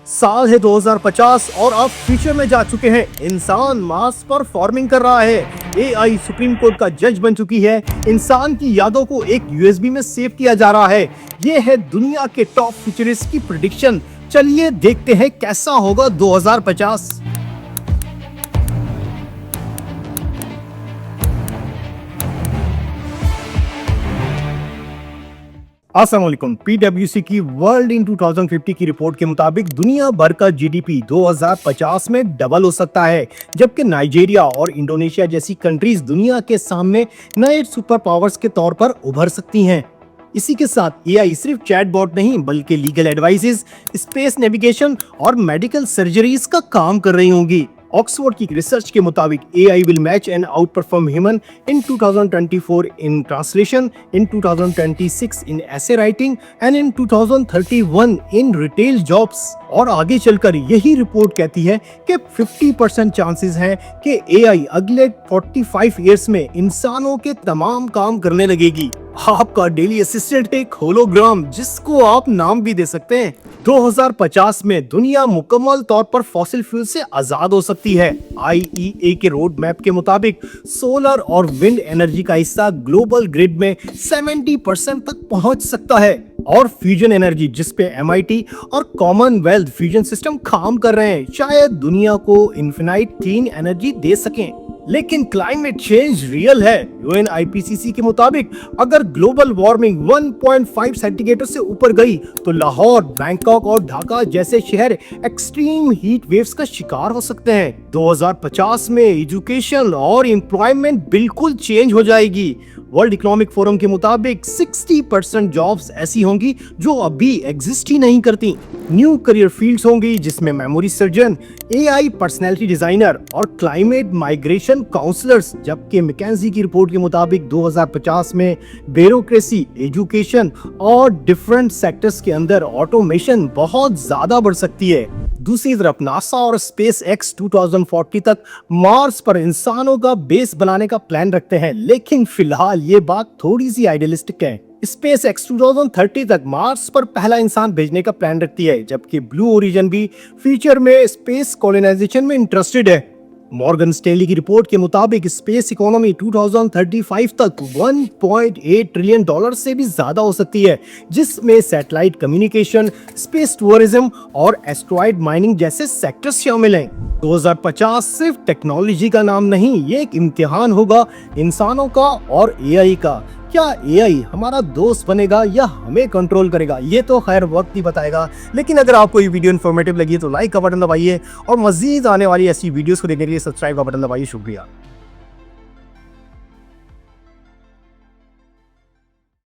साल है 2050 और अब फ्यूचर में जा चुके हैं। इंसान मार्स पर फार्मिंग कर रहा है। एआई सुप्रीम कोर्ट का जज बन चुकी है। इंसान की यादों को एक यूएसबी में सेव किया जा रहा है। ये है दुनिया के टॉप फ्यूचरिस्ट की प्रेडिक्शन। चलिए देखते हैं कैसा होगा 2050। अस्सलामुअलैकुम। पीडब्ल्यूसी की वर्ल्ड इन 2050 की रिपोर्ट के मुताबिक दुनिया भर का जीडीपी 2050 में डबल हो सकता है, जबकि नाइजीरिया और इंडोनेशिया जैसी कंट्रीज दुनिया के सामने नए सुपर पावर्स के तौर पर उभर सकती हैं। इसी के साथ एआई सिर्फ चैटबॉट नहीं बल्कि लीगल एडवाइसेस, स्पेस नेविगेशन और मेडिकल सर्जरीज का काम कर रही होंगी। ऑक्सफोर्ड की रिसर्च के मुताबिक AI will match and outperform human in 2024 in translation, in 2026 in essay writing and in 2031 in retail jobs। और आगे चलकर यही रिपोर्ट कहती है कि 50% चांसेस हैं कि AI अगले 45 इयर्स में इंसानों के तमाम काम करने लगेगी। आपका डेली असिस्टेंट एक होलोग्राम जिसको आप नाम भी दे सकते हैं। 2050 में दुनिया मुकम्मल तौर पर फॉसिल फ्यूल से आजाद हो सकती है। IEA के रोड मैप के मुताबिक सोलर और विंड एनर्जी का हिस्सा ग्लोबल ग्रिड में 70% तक पहुंच सकता है। और फ्यूजन एनर्जी जिस पे MIT और कॉमनवेल्थ फ्यूजन सिस्टम काम कर रहे हैं, शायद दुनिया को इन्फिनाइट क्लीन एनर्जी दे सकें। लेकिन क्लाइमेट चेंज रियल है। UNIPCC के मुताबिक अगर ग्लोबल वार्मिंग 1.5 सेंटीग्रेड से ऊपर गई तो लाहौर, बैंकॉक और ढाका जैसे शहर एक्सट्रीम हीट वेव्स का शिकार हो सकते हैं। 2050 में एजुकेशन और एम्प्लॉयमेंट बिल्कुल चेंज हो जाएगी। वर्ल्ड इकोनॉमिक फोरम के मुताबिक 60% जॉब्स ऐसी होंगी जो अभी एग्जिस्ट ही नहीं करती। न्यू करियर फील्ड्स होंगी जिसमें memory surgeon, AI personality designer और क्लाइमेट माइग्रेशन काउंसलर्स, जबकि मैकेंजी की रिपोर्ट के मुताबिक 2050 में ब्यूरोक्रेसी, एजुकेशन और डिफरेंट सेक्टर्स के अंदर ऑटोमेशन बहुत ज्यादा बढ़ सकती है। दूसरी तरफ नासा और स्पेस एक्स 2040 तक मार्स पर इंसानों का बेस बनाने का प्लान रखते हैं, लेकिन फिलहाल ये बात थोड़ी सी आइडियलिस्टिक है। स्पेस एक्स 2030 तक मार्स पर पहला इंसान भेजने का प्लान रखती है, जबकि ब्लू ओरिजिन भी फ्यूचर में स्पेस कॉलोनाइजेशन में इंटरेस्टेड है। मॉर्गन स्टैनली की रिपोर्ट के मुताबिक स्पेस इकोनॉमी 2035 तक $1.8 ट्रिलियन से भी ज्यादा हो सकती है, जिसमें सैटेलाइट कम्युनिकेशन, स्पेस टूरिज्म और एस्ट्रॉइड माइनिंग जैसे सेक्टर्स शामिल हैं। 2050 सिर्फ टेक्नोलॉजी का नाम नहीं, ये एक इम्तिहान होगा इंसानों का और AI का। क्या AI हमारा दोस्त बनेगा या हमें कंट्रोल करेगा, ये तो खैर वक्त ही बताएगा। लेकिन अगर आपको ये वीडियो इन्फॉर्मेटिव लगी तो लाइक का बटन दबाइए और मजीद आने वाली ऐसी वीडियोस को देखने के लिए सब्सक्राइब का बटन दबाइए। शुक्रिया।